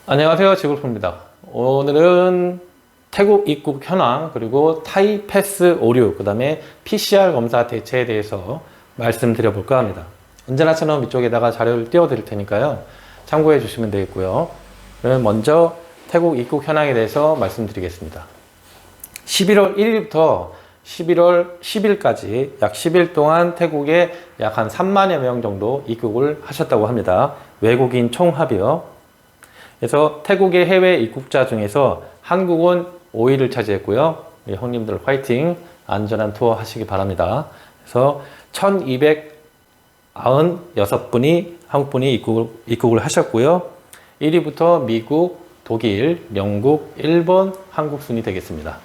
안녕하세요, 지글프입니다. 오늘은 태국 입국 현황, 그리고 타이 패스 오류, 그 다음에 PCR 검사 대체에 대해서 말씀드려 볼까 합니다. 언제나처럼 이쪽에다가 자료를 띄워 드릴 테니까요, 참고해 주시면 되겠고요. 그러면 먼저 태국 입국 현황에 대해서 말씀드리겠습니다. 11월 1일부터 11월 10일까지 약 10일 동안 태국에 약 한 3만여 명 정도 입국을 하셨다고 합니다. 외국인 총합이요. 그래서 태국의 해외 입국자 중에서 한국은 5위를 차지했고요. 우리 형님들 화이팅! 안전한 투어 하시기 바랍니다. 그래서 1296분이 한국분이 입국을 하셨고요. 1위부터 미국, 독일, 영국, 일본, 한국 순이 되겠습니다.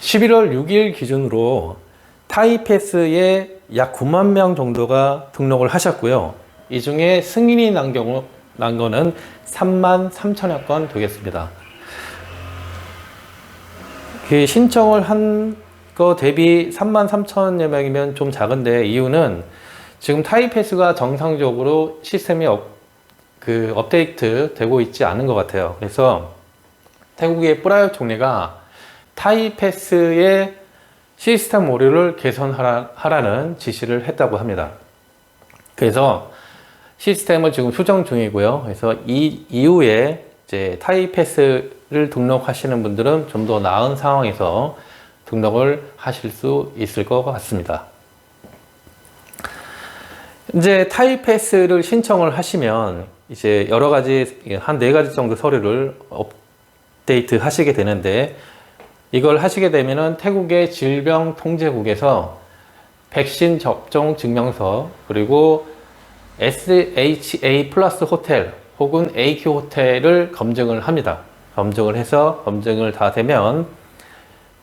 11월 6일 기준으로 타이패스에 약 9만 명 정도가 등록을 하셨고요. 이 중에 승인이 난 거는 3만 3천여 건 되겠습니다. 그 신청을 한 거 대비 3만 3천여 명이면 좀 작은데, 이유는 지금 타이패스가 정상적으로 시스템이 업데이트 되고 있지 않은 것 같아요. 그래서 태국의 프라이엇 총리가 타이패스의 시스템 오류를 개선하라는 지시를 했다고 합니다. 그래서 시스템을 지금 수정 중이고요. 그래서 이 이후에 이제 타이패스를 등록하시는 분들은 좀 더 나은 상황에서 등록을 하실 수 있을 것 같습니다. 이제 타이패스를 신청을 하시면 이제 여러 가지, 한 4가지 정도 서류를 업데이트 하시게 되는데, 이걸 하시게 되면은 태국의 질병통제국에서 백신 접종 증명서, 그리고 SHA 플러스 호텔 혹은 AQ 호텔을 검증을 합니다. 검증을 해서 검증을 다 되면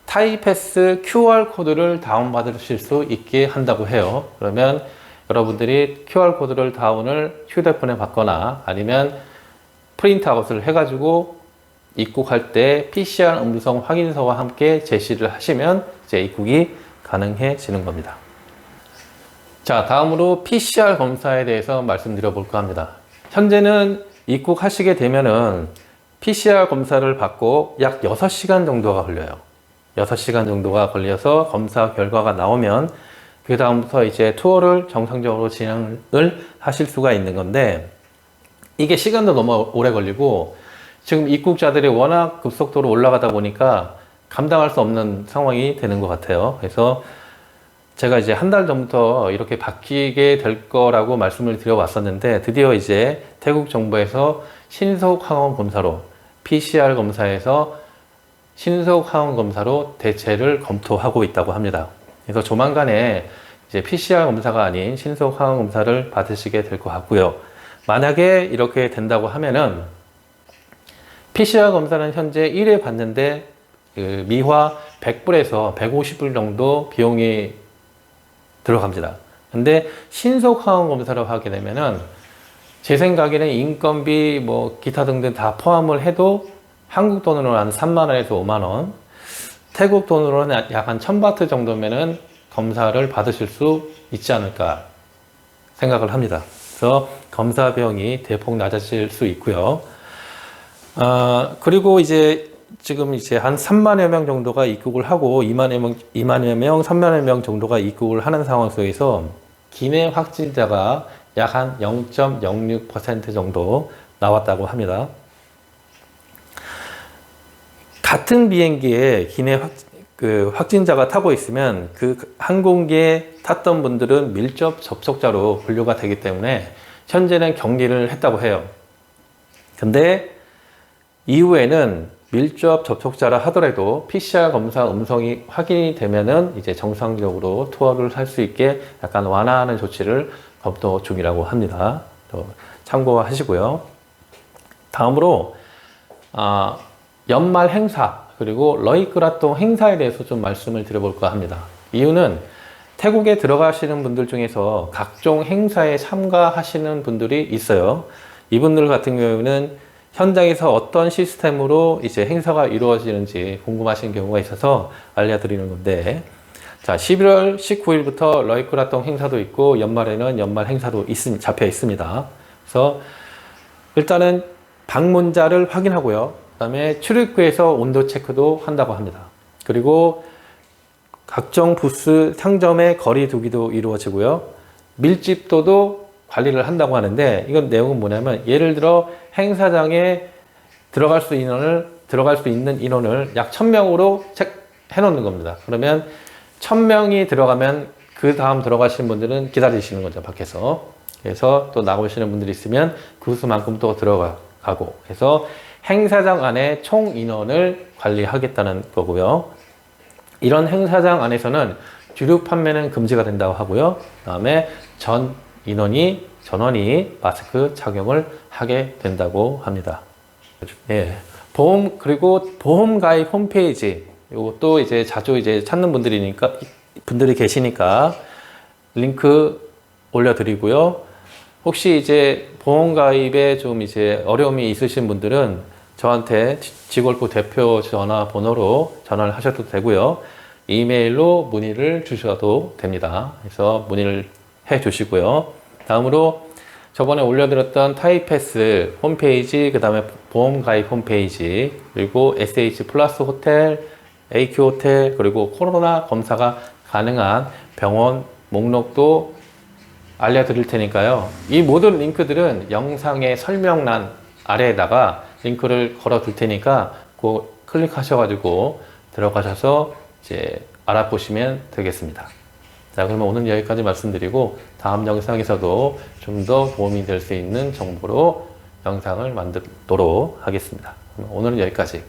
타이패스 QR코드를 다운받으실 수 있게 한다고 해요. 그러면 여러분들이 QR코드를 다운을 휴대폰에 받거나 아니면 프린트아웃을 해가지고 입국할 때 PCR 음성 확인서와 함께 제시를 하시면 이제 입국이 가능해지는 겁니다. 자, 다음으로 PCR 검사에 대해서 말씀드려 볼까 합니다. 현재는 입국하시게 되면은 PCR 검사를 받고 약 6시간 정도가 걸려요. 6시간 정도가 걸려서 검사 결과가 나오면 그 다음부터 이제 투어를 정상적으로 진행을 하실 수가 있는 건데, 이게 시간도 너무 오래 걸리고 지금 입국자들이 워낙 급속도로 올라가다 보니까 감당할 수 없는 상황이 되는 것 같아요. 그래서 제가 이제 한 달 전부터 이렇게 바뀌게 될 거라고 말씀을 드려왔었는데, 드디어 이제 태국 정부에서 신속 항원 검사로, PCR 검사에서 신속 항원 검사로 대체를 검토하고 있다고 합니다. 그래서 조만간에 이제 PCR 검사가 아닌 신속 항원 검사를 받으시게 될 것 같고요. 만약에 이렇게 된다고 하면은 PCR 검사는 현재 1회 받는데 미화 100불에서 150불 정도 비용이 들어갑니다. 근데 신속 항원 검사를 하게 되면은 제 생각에는 인건비 뭐 기타 등등 다 포함을 해도 한국 돈으로 한 3만 원에서 5만 원, 태국 돈으로는 약 한 1000바트 정도면은 검사를 받으실 수 있지 않을까 생각을 합니다. 그래서 검사 비용이 대폭 낮아질 수 있고요. 그리고 이제 지금 이제 한 3만여 명 정도가 입국을 하고 2만여 명, 3만여 명 정도가 입국을 하는 상황 속에서 기내 확진자가 약 한 0.06% 정도 나왔다고 합니다. 같은 비행기에 기내 확진자가 타고 있으면 그 항공기에 탔던 분들은 밀접 접촉자로 분류가 되기 때문에 현재는 격리를 했다고 해요. 근데 이후에는 밀접 접촉자라 하더라도 PCR 검사 음성이 확인이 되면은 이제 정상적으로 투어를 할 수 있게 약간 완화하는 조치를 검토 중이라고 합니다. 또 참고하시고요. 다음으로 연말 행사, 그리고 러이크라똥 행사에 대해서 좀 말씀을 드려볼까 합니다. 이유는 태국에 들어가시는 분들 중에서 각종 행사에 참가하시는 분들이 있어요. 이분들 같은 경우는 현장에서 어떤 시스템으로 이제 행사가 이루어지는지 궁금하신 경우가 있어서 알려드리는 건데, 자, 11월 19일부터 러이크라똥 행사도 있고 연말에는 연말 행사도 잡혀 있습니다. 그래서 일단은 방문자를 확인하고요. 그다음에 출입구에서 온도 체크도 한다고 합니다. 그리고 각종 부스 상점의 거리 두기도 이루어지고요. 밀집도도 관리를 한다고 하는데, 이건 내용은 뭐냐면, 예를 들어 행사장에 들어갈 수 있는 인원을 약 1000명으로 해놓는 겁니다. 그러면 1000명이 들어가면 그 다음 들어가시는 분들은 기다리시는 거죠, 밖에서. 그래서 또 나오시는 분들이 있으면 그 수만큼 또 들어가고, 그래서 행사장 안에 총 인원을 관리하겠다는 거고요. 이런 행사장 안에서는 주류 판매는 금지가 된다고 하고요. 그 다음에 전원이 마스크 착용을 하게 된다고 합니다. 예. 그리고 보험 가입 홈페이지, 이것도 이제 자주 찾는 분들이 계시니까 링크 올려드리고요. 혹시 이제 보험 가입에 좀 어려움이 있으신 분들은 저한테 지골프 대표 전화번호로 전화를 하셔도 되고요. 이메일로 문의를 주셔도 됩니다. 그래서 문의를 해 주시고요. 다음으로 저번에 올려드렸던 타이패스 홈페이지, 그 다음에 보험 가입 홈페이지, 그리고 SH 플러스 호텔, AQ 호텔, 그리고 코로나 검사가 가능한 병원 목록도 알려드릴 테니까요. 이 모든 링크들은 영상의 설명란 아래에다가 링크를 걸어 둘 테니까 꼭 클릭하셔가지고 들어가셔서 알아보시면 되겠습니다. 자, 그러면 오늘 여기까지 말씀드리고, 다음 영상에서도 좀 더 도움이 될 수 있는 정보로 영상을 만들도록 하겠습니다. 오늘은 여기까지.